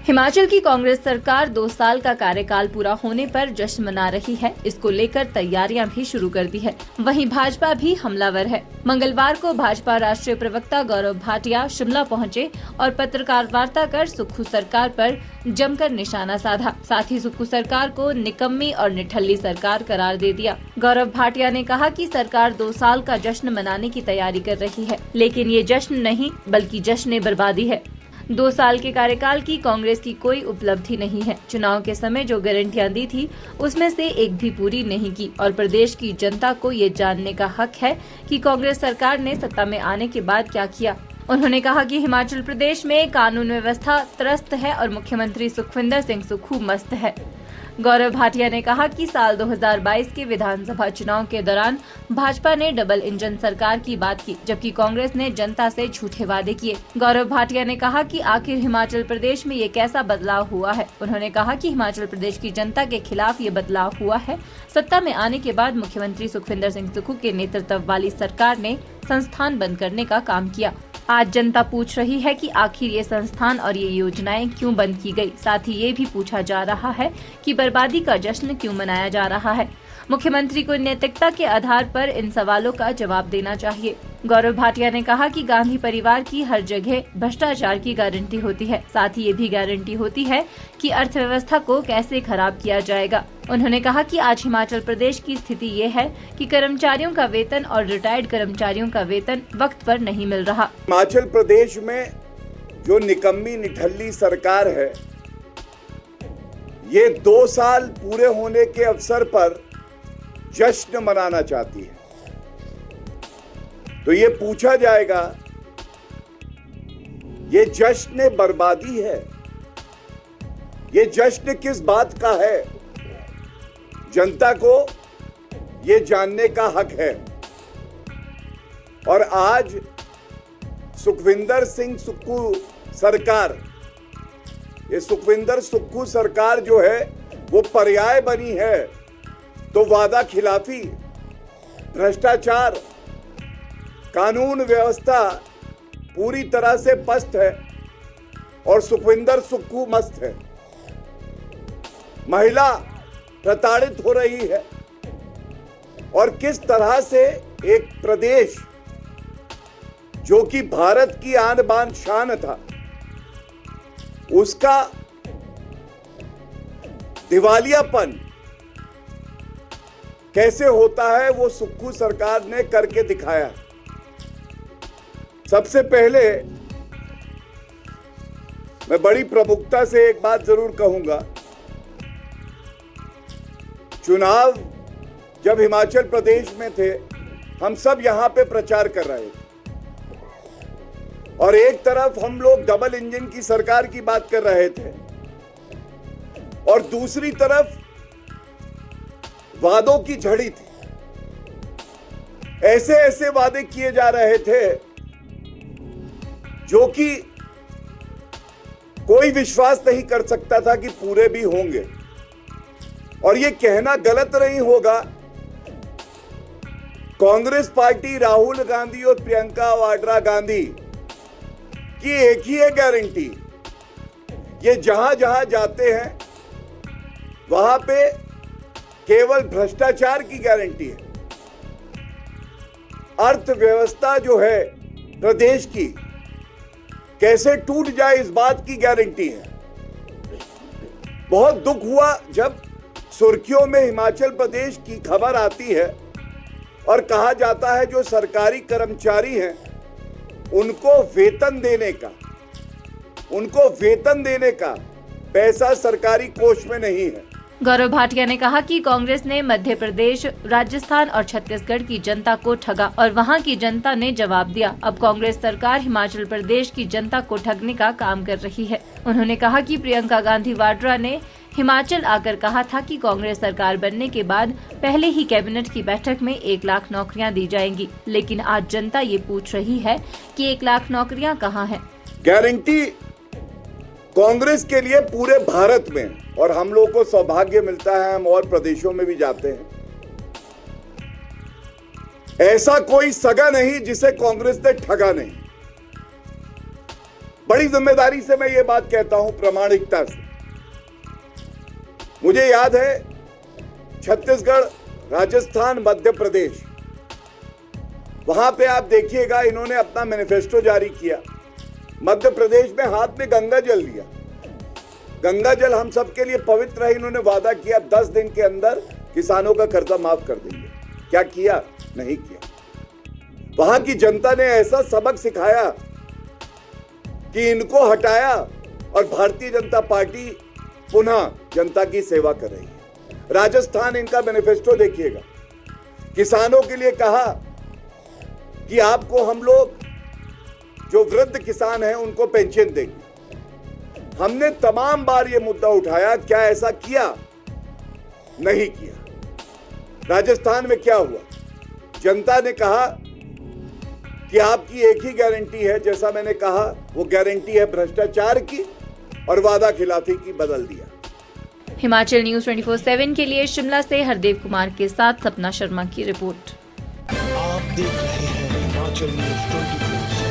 हिमाचल की कांग्रेस सरकार 2 साल का कार्यकाल पूरा होने पर जश्न मना रही है। इसको लेकर तैयारियां भी शुरू कर दी है। वहीं भाजपा भी हमलावर है। मंगलवार को भाजपा राष्ट्रीय प्रवक्ता गौरव भाटिया शिमला पहुंचे और पत्रकार वार्ता कर सुक्खू सरकार पर जमकर निशाना साधा। साथ ही सुक्खू सरकार को निकम्मी और निठल्ली सरकार करार दे दिया। गौरव भाटिया ने कहा कि सरकार 2 साल का जश्न मनाने की तैयारी कर रही है, लेकिन ये जश्न नहीं बल्कि जश्न बर्बादी है। 2 साल के कार्यकाल की कांग्रेस की कोई उपलब्धि नहीं है। चुनाव के समय जो गारंटियां दी थी उसमें से एक भी पूरी नहीं की और प्रदेश की जनता को ये जानने का हक है कि कांग्रेस सरकार ने सत्ता में आने के बाद क्या किया। उन्होंने कहा कि हिमाचल प्रदेश में कानून व्यवस्था त्रस्त है और मुख्यमंत्री सुखविंदर सिंह सुक्खू मस्त है। गौरव भाटिया ने कहा कि साल 2022 के विधानसभा चुनाव के दौरान भाजपा ने डबल इंजन सरकार की बात की, जबकि कांग्रेस ने जनता से झूठे वादे किए। गौरव भाटिया ने कहा कि आखिर हिमाचल प्रदेश में ये कैसा बदलाव हुआ है। उन्होंने कहा कि हिमाचल प्रदेश की जनता के खिलाफ ये बदलाव हुआ है। सत्ता में आने के बाद मुख्यमंत्री सुखविंदर सिंह सुक्खू के नेतृत्व वाली सरकार ने संस्थान बंद करने का काम किया। आज जनता पूछ रही है कि आखिर ये संस्थान और ये योजनाएं क्यों बंद की गई। साथ ही ये भी पूछा जा रहा है कि बर्बादी का जश्न क्यों मनाया जा रहा है। मुख्यमंत्री को नैतिकता के आधार पर इन सवालों का जवाब देना चाहिए। गौरव भाटिया ने कहा कि गांधी परिवार की हर जगह भ्रष्टाचार की गारंटी होती है। साथ ही ये भी गारंटी होती है कि अर्थव्यवस्था को कैसे खराब किया जाएगा। उन्होंने कहा कि आज हिमाचल प्रदेश की स्थिति ये है कि कर्मचारियों का वेतन और रिटायर्ड कर्मचारियों का वेतन वक्त पर नहीं मिल रहा। हिमाचल प्रदेश में जो निकम्मी निठल्ली सरकार है, ये 2 साल पूरे होने के अवसर पर जश्न मनाना चाहती है। तो ये पूछा जाएगा, ये जश्न बर्बादी है, ये जश्न किस बात का है? जनता को ये जानने का हक है। और आज सुखविंदर सिंह सुक्खू सरकार, ये सुखविंदर सुक्खू सरकार जो है वो पर्याय बनी है। तो वादा खिलाफी, भ्रष्टाचार, कानून व्यवस्था पूरी तरह से पस्त है और सुखविंदर सुक्खू मस्त है। महिला प्रताड़ित हो रही है और किस तरह से एक प्रदेश जो कि भारत की आन बान शान था, उसका दिवालियापन कैसे होता है वो सुक्खू सरकार ने करके दिखाया। सबसे पहले मैं बड़ी प्रमुखता से एक बात जरूर कहूंगा, चुनाव जब हिमाचल प्रदेश में थे, हम सब यहां पे प्रचार कर रहे थे और एक तरफ हम लोग डबल इंजन की सरकार की बात कर रहे थे और दूसरी तरफ वादों की झड़ी थी। ऐसे ऐसे वादे किए जा रहे थे जो कि कोई विश्वास नहीं कर सकता था कि पूरे भी होंगे। और ये कहना गलत नहीं होगा, कांग्रेस पार्टी राहुल गांधी और प्रियंका वाड्रा गांधी की एक ही है गारंटी, ये जहां जहां जाते हैं वहां पे केवल भ्रष्टाचार की गारंटी है। अर्थव्यवस्था जो है प्रदेश की कैसे टूट जाए इस बात की गारंटी है। बहुत दुख हुआ जब सुर्खियों में हिमाचल प्रदेश की खबर आती है और कहा जाता है जो सरकारी कर्मचारी हैं उनको वेतन देने का पैसा सरकारी कोष में नहीं है। गौरव भाटिया ने कहा कि कांग्रेस ने मध्य प्रदेश, राजस्थान और छत्तीसगढ़ की जनता को ठगा और वहां की जनता ने जवाब दिया। अब कांग्रेस सरकार हिमाचल प्रदेश की जनता को ठगने का काम कर रही है। उन्होंने कहा कि प्रियंका गांधी वाड्रा ने हिमाचल आकर कहा था कि कांग्रेस सरकार बनने के बाद पहले ही कैबिनेट की बैठक में 1 लाख नौकरियां दी जाएंगी, लेकिन आज जनता ये पूछ रही है कि 1 लाख नौकरियां कहां हैं? गारंटी कांग्रेस के लिए पूरे भारत में, और हम लोगों को सौभाग्य मिलता है हम और प्रदेशों में भी जाते हैं, ऐसा कोई सगा नहीं जिसे कांग्रेस ने ठगा नहीं। बड़ी जिम्मेदारी से मैं ये बात कहता हूं, प्रामाणिकता से। मुझे याद है छत्तीसगढ़, राजस्थान, मध्य प्रदेश, वहां पे आप देखिएगा इन्होंने अपना मैनिफेस्टो जारी किया। मध्य प्रदेश में हाथ में गंगा जल लिया। गंगा जल हम सबके लिए पवित्र है। इन्होंने वादा किया 10 दिन के अंदर किसानों का कर्जा माफ कर देंगे। क्या किया? नहीं किया। वहां की जनता ने ऐसा सबक सिखाया कि इनको हटाया और भारतीय जनता पार्टी पुनः जनता की सेवा कर रही है। राजस्थान, इनका मैनिफेस्टो देखिएगा। किसानों के लिए कहा कि आपको हम लोग जो वृद्ध किसान हैं उनको पेंशन देंगे। हमने तमाम बार ये मुद्दा उठाया, क्या ऐसा किया? नहीं किया। राजस्थान में क्या हुआ? जनता ने कहा कि आपकी एक ही गारंटी है, जैसा मैंने कहा वो गारंटी है भ्रष्टाचार की और वादा खिलाफी की, बदल दिया। हिमाचल न्यूज 24/7 के लिए शिमला से हरदेव कुमार के साथ सपना शर्मा की रिपोर्ट। आप देख रहे हैं हिमाचल न्यूज 24/7।